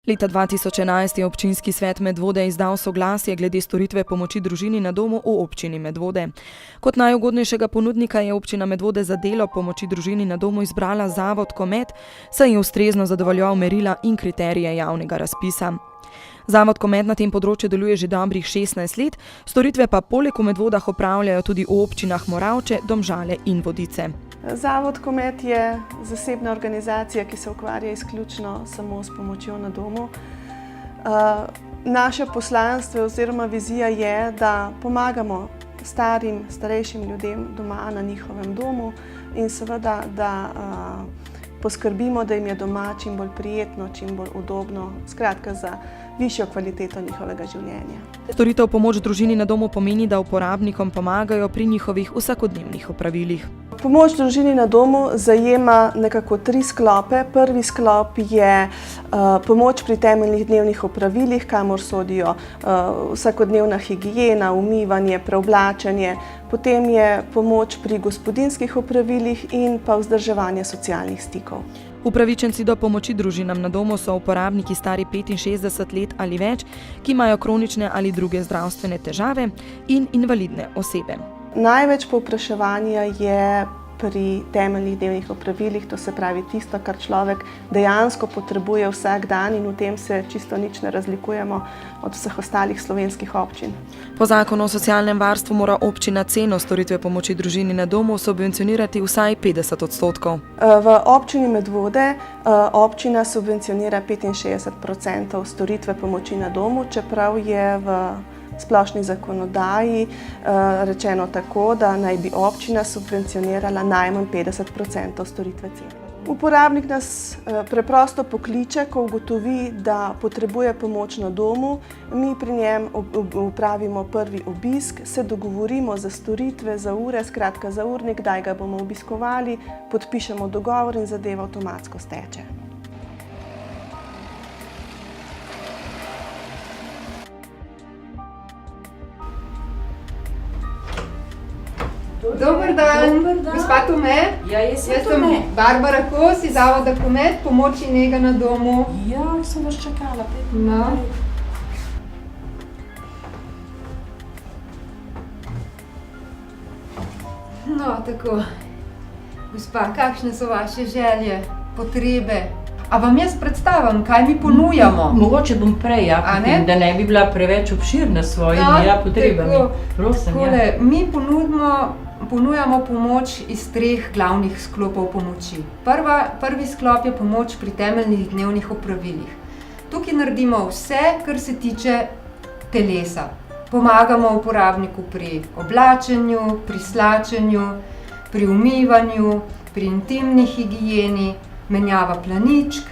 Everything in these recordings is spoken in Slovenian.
Leta 2011 je občinski svet Medvode izdal soglasje glede storitve pomoči družini na domu v občini Medvode. Kot najugodnejšega ponudnika je občina Medvode za delo pomoči družini na domu izbrala Zavod Komet, saj je ustrezno zadovoljeval merila in kriterije javnega razpisa. Zavod Komet na tem področju deluje že dobrih 16 let, storitve pa poleg v Medvodah opravljajo tudi v občinah Moravče, Domžale in Vodice. Zavod Komet je zasebna organizacija, ki se ukvarja izključno samo s pomočjo na domu. Naše poslanstvo oziroma vizija je, da pomagamo starejšim ljudem doma na njihovem domu in seveda, da poskrbimo, da jim je doma čim bolj prijetno, čim bolj udobno, skratka za višjo kvaliteto njihovega življenja. Storitev pomoč družini na domu pomeni, da uporabnikom pomagajo pri njihovih vsakodnevnih opravilih. Pomoč družini na domu zajema nekako 3 sklope. Prvi sklop je pomoč pri temeljnih dnevnih opravilih, kamor sodijo vsakodnevna higiena, umivanje, preoblačenje. Potem je pomoč pri gospodinjskih opravilih in pa vzdrževanje socialnih stikov. Upravičenci do pomoči družinam na domu so uporabniki stari 65 let ali več, ki imajo kronične ali druge zdravstvene težave in invalidne osebe. Največ povpraševanja je pri temeljnih dnevnih opravilih, to se pravi tisto, kar človek dejansko potrebuje vsak dan in v tem se čisto nič ne razlikujemo od vseh ostalih slovenskih občin. Po zakonu o socialnem varstvu mora občina ceno storitve pomoči družini na domu subvencionirati vsaj 50%. V občini Medvode občina subvencionira 65% storitve pomoči na domu, čeprav je v splošni zakonodaji rečeno tako, da naj bi občina subvencionirala najmanj 50% storitve cene. Uporabnik nas preprosto pokliče, ko ugotovi, da potrebuje pomoč na domu. Mi pri njem opravimo prvi obisk, se dogovorimo za storitve, za ure, skratka za urnik, kdaj ga bomo obiskovali, podpišemo dogovor in zadeva avtomatsko steče. Dober dan, gospa Tome. Ja, jaz sem Barbara Kos iz Zavoda Komet, pomoč in nega na domu. Ja, sem vas čakala. No, tako. Gospa, kakšne so vaše želje, potrebe? A vam jaz predstavim, kaj mi ponujamo? Mogoče bom prej, da ne bi bila preveč obširna s svojimi potrebami. Prosim, Mi ponujamo pomoč iz 3 glavnih sklopov pomoči. Prvi sklop je pomoč pri temeljnih dnevnih opravilih. Tukaj naredimo vse, kar se tiče telesa. Pomagamo uporabniku pri oblačenju, pri slačenju, pri umivanju, pri intimni higieni, menjava planičk.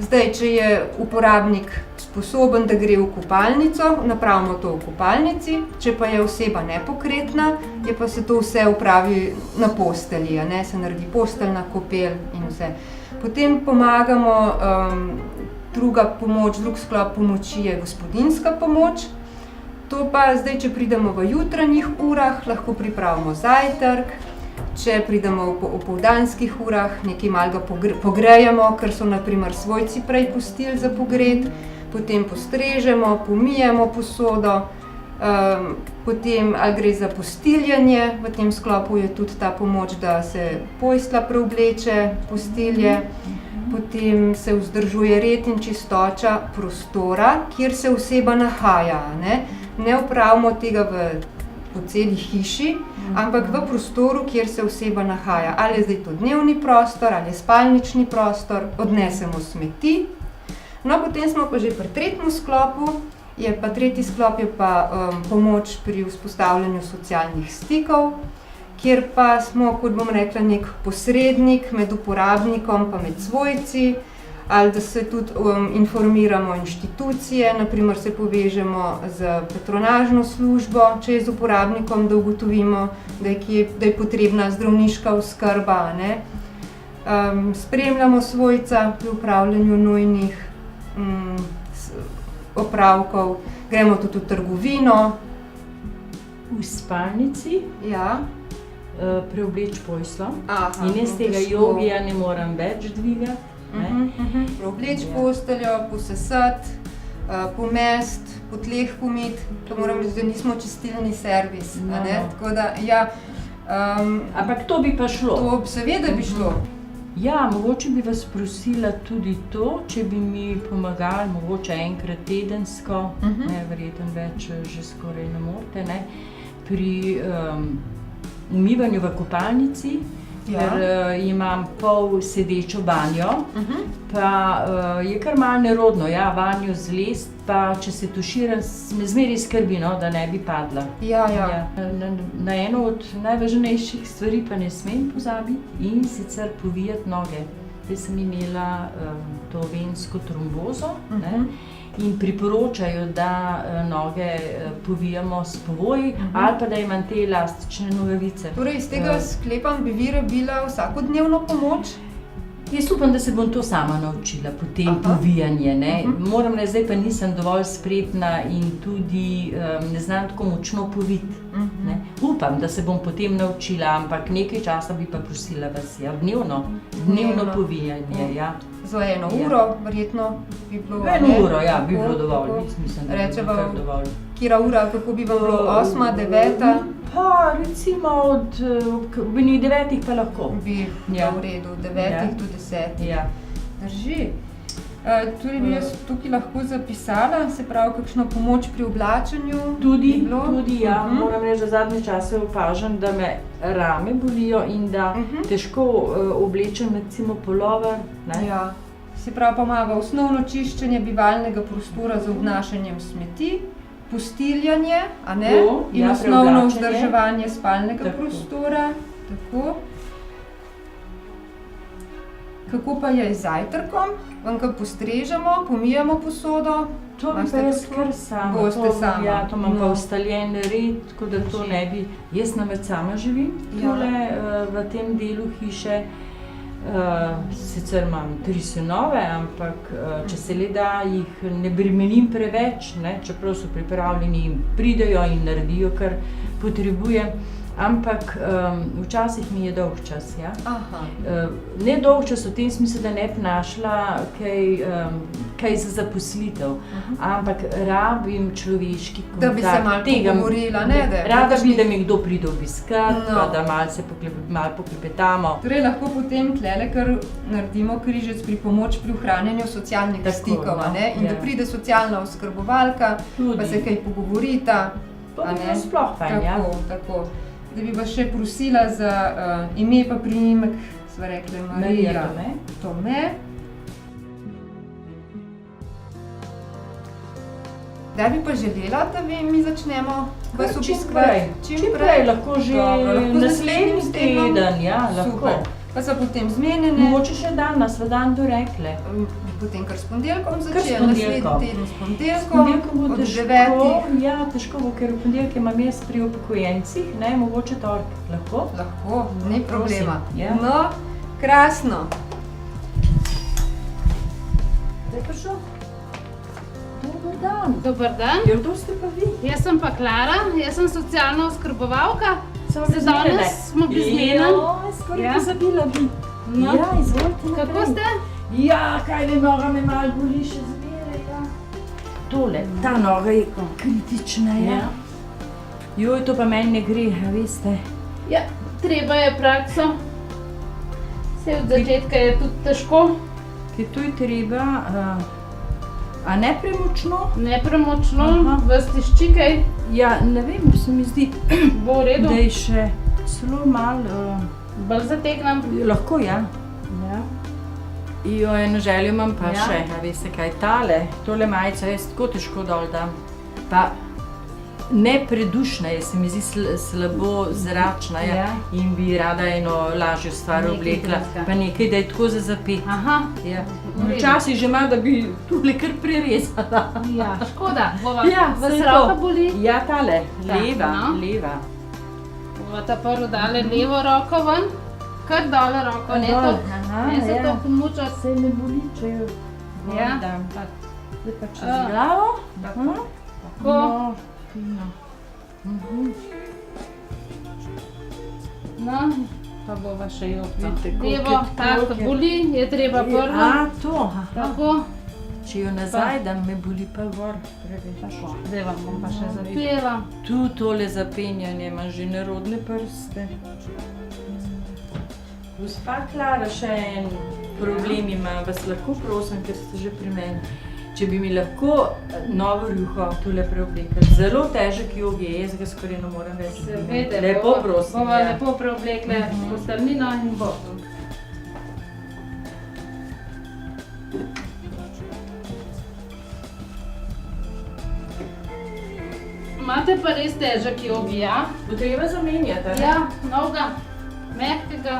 Zdaj, če je uporabnik sposoben, da gre v kopalnico, napravimo to v kopalnici, če pa je oseba nepokretna, je pa se to vse opravi na postelji, se naredi posteljna kopel in vse. Potem pomagamo, drug sklop pomoči je gospodinjska pomoč. To pa zdaj, če pridemo v jutranjih urah, lahko pripravimo zajtrk. Če pridemo v opoldanskih urah, nekaj malega pogrejemo, ker so na primer svojci prej pustili za pogret, potem postrežemo, pomijemo posodo, potem ali gre za postiljanje, v tem sklopu je tudi ta pomoč, da se postelja preobleče, postelje, potem se vzdržuje red in čistoča prostora, kjer se oseba nahaja. Ne opravimo tega po celi hiši, ampak v prostoru, kjer se oseba nahaja. Ali je zdaj to dnevni prostor, ali je spalnični prostor, odnesemo smeti. No, potem smo pa že pri 3. sklopu, tretji sklop je pa pomoč pri vzpostavljanju socialnih stikov, kjer pa smo, kot bom rekla, nek posrednik med uporabnikom pa med svojci, ali da se tudi informiramo inštitucije, naprimer se povežemo z patronažno službo, če je z uporabnikom, da ugotovimo, da je potrebna zdravniška oskrba. Spremljamo svojca pri upravljanju nujnih opravkov, gremo tudi v trgovino. V spalnici preobleč poslo in jaz tega jogija ne moram več dvigati. Obleč posteljo, posesati, pomest, po tleh pomiti, to moram reči, da nismo čistilni servis. A ne? Tako da, ja, Ampak to bi pa šlo. to seveda bi šlo. Ja, mogoče bi vas prosila tudi to, če bi mi pomagali, mogoče enkrat tedensko, ne, verjetno več že skoraj ne morete, ne, pri umivanju v kopalnici, ker imam pol sedečo banjo, pa je kar malo nerodno, ja, vanjo zlest, pa če se tuširam, me zmeraj skrbi, no, da ne bi padla. Ja. Na eno od najvažnejših stvari pa ne smem pozabiti in sicer povijati noge. Jaz sem imela to vensko trombozo, ne, in priporočajo, da noge povijamo s povoji ali pa da imam te elastične nogavice. Torej, iz tega sklepam, bi vi rabila vsakodnevno pomoč? Jaz upam, da se bom to sama naučila, potem povijanje, ne. Moram reči, zdaj pa nisem dovolj spretna in tudi ne znam tako močno poviti, ne. Upam, da se bom potem naučila, ampak nekaj časa bi pa prosila vas, ja, dnevno povijanje, ja. Za 1 uro, verjetno bi bilo... 1 uro, ja, bi bilo dovolj, mislim, da bi Rečeva, bilo kar dovolj. Kira ura, kako bi vam bilo, 8., 9? Pa recimo od 9 pa lahko. Bi bilo v redu, 9 do 10. Ja. Drži. Tudi bi jaz tukaj lahko zapisala, se pravi, kakšno pomoč pri oblačenju? Tudi, ja. Moram reči, da zadnje čase opažam, da me rame bolijo in da težko oblečem recimo pulover. Ja. Se pravi, pomaga osnovno čiščenje bivalnega prostora z obnašanjem smeti, postiljanje, a ne? In osnovno vzdrževanje spalnega prostora. Tako. Kako pa je z zajtrkom? Vam ga postrežemo, pomijamo posodo? To bi pa jaz kar sama. Boste sama. Ja, to imam pa ustaljen red, tako da to ne bi... Jaz namreč sama živim tule v tem delu hiše. Sicer imam 3 sinove, ampak če se le da, jih ne bremenim preveč, ne, čeprav so pripravljeni in pridejo in naredijo, kar potrebujem. Ampak včasih mi je dolg čas, ja. Ne dolg čas v tem smislu, da ne bi našla kaj za zaposlitev, ampak rabim človeški kontakt. Da bi se malo pogovorila, ne? Rada bi, da mi kdo pride obiskat, pa da malo poklepetamo. Torej lahko potem tlele kar naredimo križec pri pomoč pri ohranjanju socialnih stikov, ne? In da pride socialna oskrbovalka, pa se kaj pogovorita. Pa bi bilo sploh fajn, ja. Tako. Da bi vas še prosila za ime pa priimek, sva rekla Marija Tome. Da bi pa želela, da mi začnemo vas obiskovati? Čim prej, lahko že naslednji teden, ja, lahko. Pa so potem zmenjene. Mogoče še danes, v dan dorekle. Potem kar s ponedeljkom začela, naslednji teden s ponedeljkom, od 9. Ja, težko bo, ker v ponedeljke imam jaz pri upokojencih, ne, mogoče torek. Lahko? Lahko, ni problema. Ja. No, krasno. Zdaj pa šel. Dobar dan. Dobar dan. Ja, kdo ste pa vi? Jaz sem pa Klara, jaz sem socialna oskrbovalka. Danes smo bili zmenjeni. Skoraj pozabila bi. Ja, izvolite naprej. Kako ste? Ja, kaj ne, noga me malo boli še zmeraj, ja. Tole, ta noga je kritična, ja. Joj, to pa meni ne gre, a veste. Ja, treba je prakso. Vse od začetka je tudi težko. Ker to je treba, a ne premočno? Ne premočno, vas tišči kaj? Ja, ne vem, se mi zdi, bo v redu. Da je še celo malo... Bolj zategnem? Lahko, ja. Jo, eno željo imam pa še, a veste kaj, tole majico jaz tako težko dol dam. Pa nepredušna je, se mi zdi slabo zračna, ja, in bi rada eno lažjo stvar oblekla, pa nekaj, da je tako za zapet. Ja. Včasih že ima, da bi tule kar prerezala. Ja, škoda. Vas roka boli? Ja, tale, leva. Bova ta prvo dale levo roko ven, kar dole roko, ne se to mučati. Se ne boli, če jo dam. Zdaj pa čez glavo. Tako. Fino. No, pa bova še jokno. Vidite, koliko Levo, je tako koliko je- boli, je treba prvo. A, to, aha. Tako, Če jo nazaj dam, me boli pa gor. tako. Zdaj vam bom pa še zapela. Tu tole zapenjanje ima že nerodne prste. Gospa Klara, še en problem ima, vas lahko prosim, ker ste že pri meni. Če bi mi lahko novo rjuho tole preoblekli. Zelo težek jog je, jaz ga skoraj ne morem več. Seveda, Lepo prosim. Bova ja. lepo preoblekle postavnino in bo. Imate pa res težek jogi, ja? Bo treba zamenjati, ne? Ja, novega, mehkega.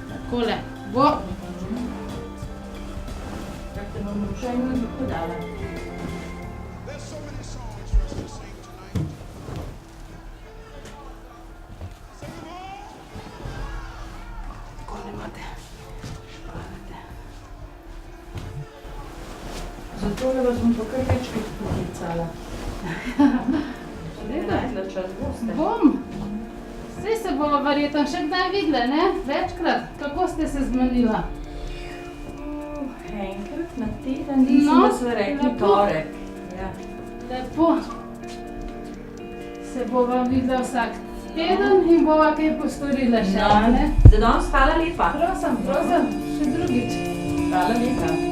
Takole, bo. Tako te bom še eno rjuho dala. Zato vas bom pa kar večkrat poklicala. Če ne najdla čas, boste. Bom. Saj se bomo verjetno še kdaj videli, ne? Večkrat. Kako ste se zmenila? Enkrat na teden, nisem No, vas rekli lepo. torek. Ja. Lepo. Se bova videla vsak teden in bova kaj postorila še, No, ne? za danes hvala lepa. Prosim, še drugič. Hvala lepa.